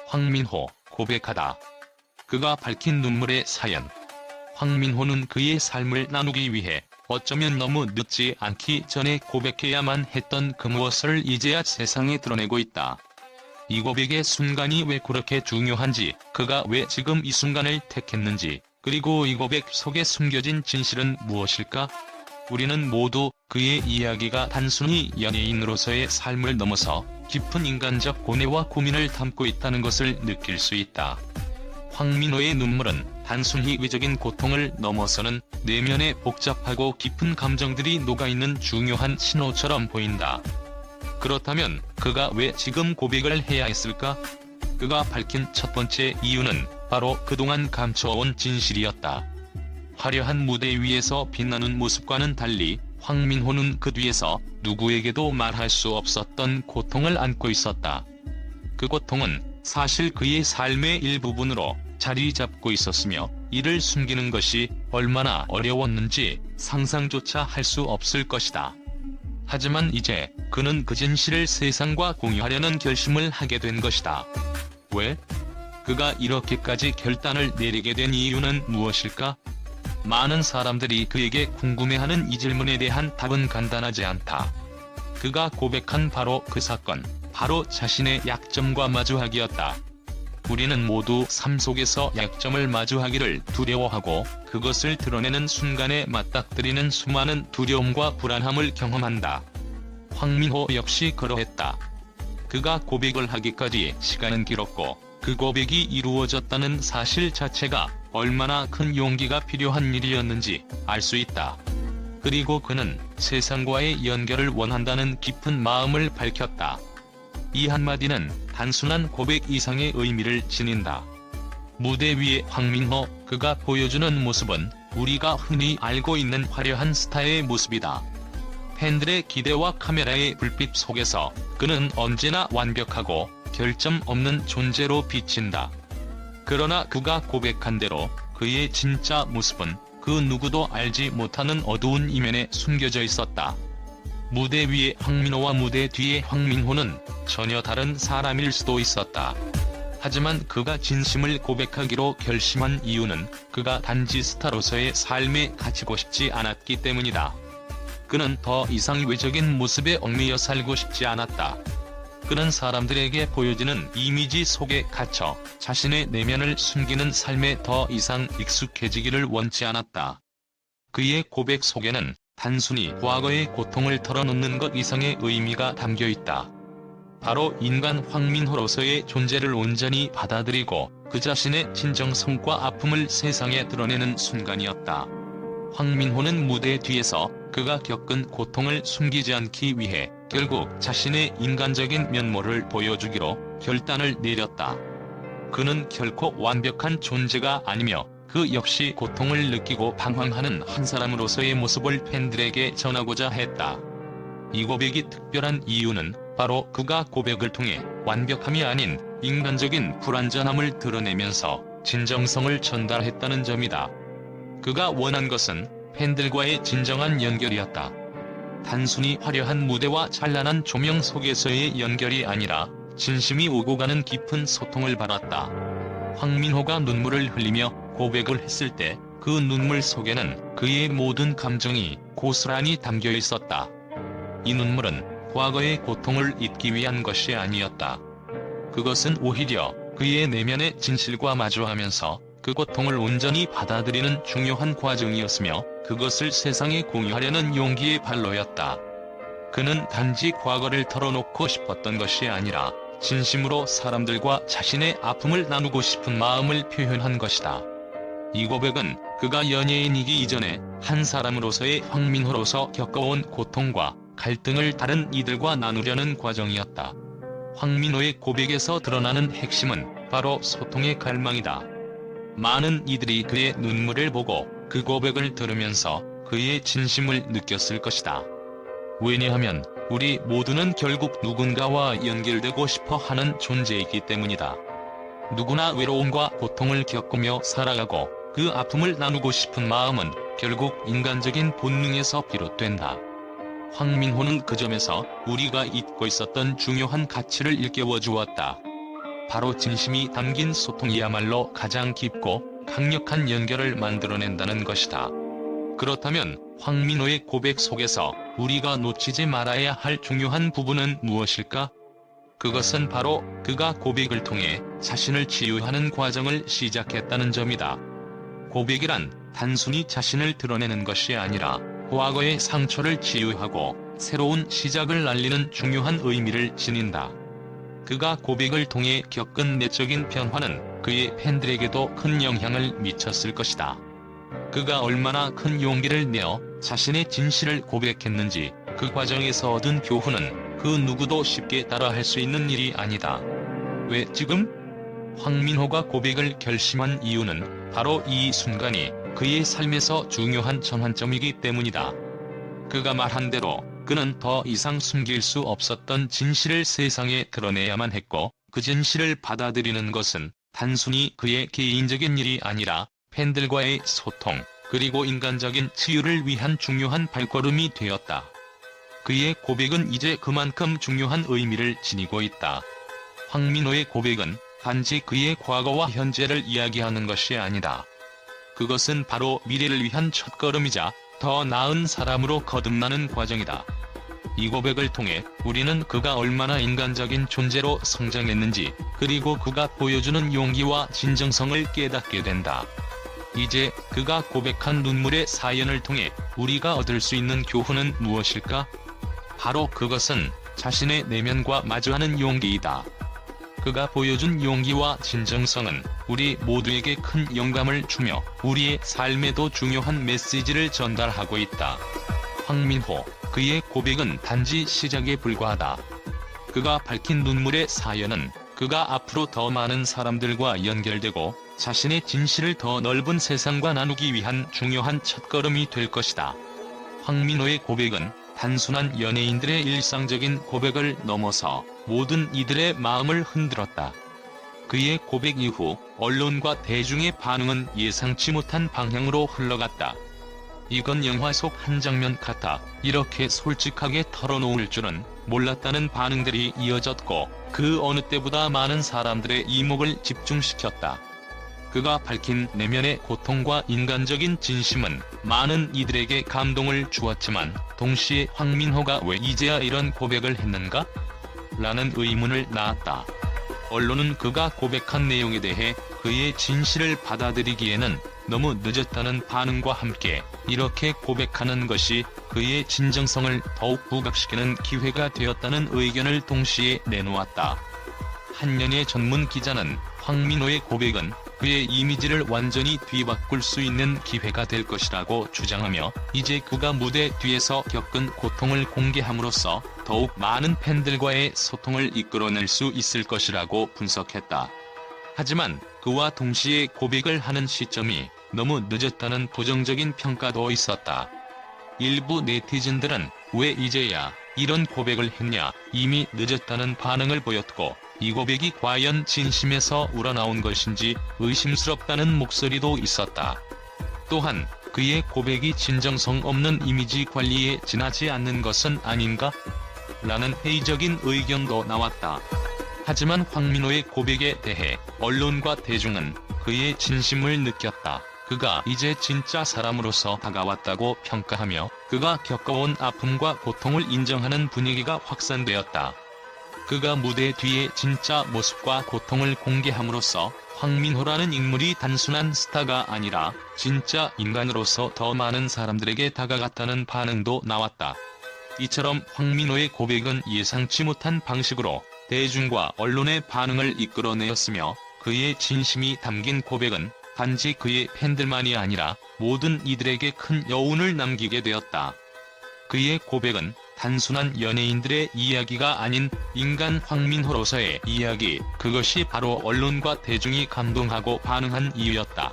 황민호, 고백하다. 그가 밝힌 눈물의 사연. 황민호는 그의 삶을 나누기 위해 어쩌면 너무 늦지 않기 전에 고백해야만 했던 그 무엇을 이제야 세상에 드러내고 있다. 이 고백의 순간이 왜 그렇게 중요한지, 그가 왜 지금 이 순간을 택했는지, 그리고 이 고백 속에 숨겨진 진실은 무엇일까? 우리는 모두 그의 이야기가 단순히 연예인으로서의 삶을 넘어서 깊은 인간적 고뇌와 고민을 담고 있다는 것을 느낄 수 있다. 황민호의 눈물은 단순히 외적인 고통을 넘어서는 내면의 복잡하고 깊은 감정들이 녹아있는 중요한 신호처럼 보인다. 그렇다면 그가 왜 지금 고백을 해야 했을까? 그가 밝힌 첫 번째 이유는 바로 그동안 감춰온 진실이었다. 화려한 무대 위에서 빛나는 모습과는 달리 황민호는 그 뒤에서 누구에게도 말할 수 없었던 고통을 안고 있었다. 그 고통은 사실 그의 삶의 일부분으로 자리 잡고 있었으며, 이를 숨기는 것이 얼마나 어려웠는지 상상조차 할 수 없을 것이다. 하지만 이제 그는 그 진실을 세상과 공유하려는 결심을 하게 된 것이다. 왜? 그가 이렇게까지 결단을 내리게 된 이유는 무엇일까? 많은 사람들이 그에게 궁금해하는 이 질문에 대한 답은 간단하지 않다. 그가 고백한 바로 그 사건, 바로 자신의 약점과 마주하기였다. 우리는 모두 삶 속에서 약점을 마주하기를 두려워하고, 그것을 드러내는 순간에 맞닥뜨리는 수많은 두려움과 불안함을 경험한다. 황민호 역시 그러했다. 그가 고백을 하기까지 시간은 길었고, 그 고백이 이루어졌다는 사실 자체가 얼마나 큰 용기가 필요한 일이었는지 알 수 있다. 그리고 그는 세상과의 연결을 원한다는 깊은 마음을 밝혔다. 이 한마디는 단순한 고백 이상의 의미를 지닌다. 무대 위의 황민호, 그가 보여주는 모습은 우리가 흔히 알고 있는 화려한 스타의 모습이다. 팬들의 기대와 카메라의 불빛 속에서 그는 언제나 완벽하고 결점 없는 존재로 비친다. 그러나 그가 고백한 대로 그의 진짜 모습은 그 누구도 알지 못하는 어두운 이면에 숨겨져 있었다. 무대 위의 황민호와 무대 뒤의 황민호는 전혀 다른 사람일 수도 있었다. 하지만 그가 진심을 고백하기로 결심한 이유는 그가 단지 스타로서의 삶에 갇히고 싶지 않았기 때문이다. 그는 더 이상 외적인 모습에 얽매여 살고 싶지 않았다. 그는 사람들에게 보여지는 이미지 속에 갇혀 자신의 내면을 숨기는 삶에 더 이상 익숙해지기를 원치 않았다. 그의 고백 속에는 단순히 과거의 고통을 털어놓는 것 이상의 의미가 담겨 있다. 바로 인간 황민호로서의 존재를 온전히 받아들이고 그 자신의 진정성과 아픔을 세상에 드러내는 순간이었다. 황민호는 무대 뒤에서 그가 겪은 고통을 숨기지 않기 위해 결국 자신의 인간적인 면모를 보여주기로 결단을 내렸다. 그는 결코 완벽한 존재가 아니며 그 역시 고통을 느끼고 방황하는 한 사람으로서의 모습을 팬들에게 전하고자 했다. 이 고백이 특별한 이유는 바로 그가 고백을 통해 완벽함이 아닌 인간적인 불완전함을 드러내면서 진정성을 전달했다는 점이다. 그가 원한 것은 팬들과의 진정한 연결이었다. 단순히 화려한 무대와 찬란한 조명 속에서의 연결이 아니라 진심이 오고 가는 깊은 소통을 바랐다. 황민호가 눈물을 흘리며 고백을 했을 때 그 눈물 속에는 그의 모든 감정이 고스란히 담겨 있었다. 이 눈물은 과거의 고통을 잊기 위한 것이 아니었다. 그것은 오히려 그의 내면의 진실과 마주하면서 그 고통을 온전히 받아들이는 중요한 과정이었으며, 그것을 세상에 공유하려는 용기의 발로였다. 그는 단지 과거를 털어놓고 싶었던 것이 아니라 진심으로 사람들과 자신의 아픔을 나누고 싶은 마음을 표현한 것이다. 이 고백은 그가 연예인이기 이전에 한 사람으로서의 황민호로서 겪어온 고통과 갈등을 다른 이들과 나누려는 과정이었다. 황민호의 고백에서 드러나는 핵심은 바로 소통의 갈망이다. 많은 이들이 그의 눈물을 보고 그 고백을 들으면서 그의 진심을 느꼈을 것이다. 왜냐하면 우리 모두는 결국 누군가와 연결되고 싶어 하는 존재이기 때문이다. 누구나 외로움과 고통을 겪으며 살아가고 그 아픔을 나누고 싶은 마음은 결국 인간적인 본능에서 비롯된다. 황민호는 그 점에서 우리가 잊고 있었던 중요한 가치를 일깨워 주었다. 바로 진심이 담긴 소통이야말로 가장 깊고 강력한 연결을 만들어낸다는 것이다. 그렇다면 황민호의 고백 속에서 우리가 놓치지 말아야 할 중요한 부분은 무엇일까? 그것은 바로 그가 고백을 통해 자신을 치유하는 과정을 시작했다는 점이다. 고백이란 단순히 자신을 드러내는 것이 아니라 과거의 상처를 치유하고 새로운 시작을 알리는 중요한 의미를 지닌다. 그가 고백을 통해 겪은 내적인 변화는 그의 팬들에게도 큰 영향을 미쳤을 것이다. 그가 얼마나 큰 용기를 내어 자신의 진실을 고백했는지, 그 과정에서 얻은 교훈은 그 누구도 쉽게 따라할 수 있는 일이 아니다. 왜 지금? 황민호가 고백을 결심한 이유는 바로 이 순간이 그의 삶에서 중요한 전환점이기 때문이다. 그가 말한 대로 그는 더 이상 숨길 수 없었던 진실을 세상에 드러내야만 했고, 그 진실을 받아들이는 것은 단순히 그의 개인적인 일이 아니라 팬들과의 소통, 그리고 인간적인 치유를 위한 중요한 발걸음이 되었다. 그의 고백은 이제 그만큼 중요한 의미를 지니고 있다. 황민호의 고백은 단지 그의 과거와 현재를 이야기하는 것이 아니다. 그것은 바로 미래를 위한 첫걸음이자 더 나은 사람으로 거듭나는 과정이다. 이 고백을 통해 우리는 그가 얼마나 인간적인 존재로 성장했는지, 그리고 그가 보여주는 용기와 진정성을 깨닫게 된다. 이제 그가 고백한 눈물의 사연을 통해 우리가 얻을 수 있는 교훈은 무엇일까? 바로 그것은 자신의 내면과 마주하는 용기이다. 그가 보여준 용기와 진정성은 우리 모두에게 큰 영감을 주며 우리의 삶에도 중요한 메시지를 전달하고 있다. 황민호, 그의 고백은 단지 시작에 불과하다. 그가 밝힌 눈물의 사연은 그가 앞으로 더 많은 사람들과 연결되고 자신의 진실을 더 넓은 세상과 나누기 위한 중요한 첫걸음이 될 것이다. 황민호의 고백은 단순한 연예인들의 일상적인 고백을 넘어서 모든 이들의 마음을 흔들었다. 그의 고백 이후 언론과 대중의 반응은 예상치 못한 방향으로 흘러갔다. 이건 영화 속 한 장면 같아, 이렇게 솔직하게 털어놓을 줄은 몰랐다는 반응들이 이어졌고, 그 어느 때보다 많은 사람들의 이목을 집중시켰다. 그가 밝힌 내면의 고통과 인간적인 진심은 많은 이들에게 감동을 주었지만, 동시에 황민호가 왜 이제야 이런 고백을 했는가? 라는 의문을 낳았다. 언론은 그가 고백한 내용에 대해 그의 진실을 받아들이기에는 너무 늦었다는 반응과 함께 이렇게 고백하는 것이 그의 진정성을 더욱 부각시키는 기회가 되었다는 의견을 동시에 내놓았다. 한연예 전문 기자는 황민호의 고백은 그의 이미지를 완전히 뒤바꿀 수 있는 기회가 될 것이라고 주장하며, 이제 그가 무대 뒤에서 겪은 고통을 공개함으로써 더욱 많은 팬들과의 소통을 이끌어낼 수 있을 것이라고 분석했다. 하지만 그와 동시에 고백을 하는 시점이 너무 늦었다는 부정적인 평가도 있었다. 일부 네티즌들은 왜 이제야 이런 고백을 했냐, 이미 늦었다는 반응을 보였고, 이 고백이 과연 진심에서 우러나온 것인지 의심스럽다는 목소리도 있었다. 또한 그의 고백이 진정성 없는 이미지 관리에 지나지 않는 것은 아닌가? 라는 회의적인 의견도 나왔다. 하지만 황민호의 고백에 대해 언론과 대중은 그의 진심을 느꼈다. 그가 이제 진짜 사람으로서 다가왔다고 평가하며 그가 겪어온 아픔과 고통을 인정하는 분위기가 확산되었다. 그가 무대 뒤의 진짜 모습과 고통을 공개함으로써 황민호라는 인물이 단순한 스타가 아니라 진짜 인간으로서 더 많은 사람들에게 다가갔다는 반응도 나왔다. 이처럼 황민호의 고백은 예상치 못한 방식으로 대중과 언론의 반응을 이끌어내었으며, 그의 진심이 담긴 고백은 단지 그의 팬들만이 아니라 모든 이들에게 큰 여운을 남기게 되었다. 그의 고백은 단순한 연예인들의 이야기가 아닌 인간 황민호로서의 이야기, 그것이 바로 언론과 대중이 감동하고 반응한 이유였다.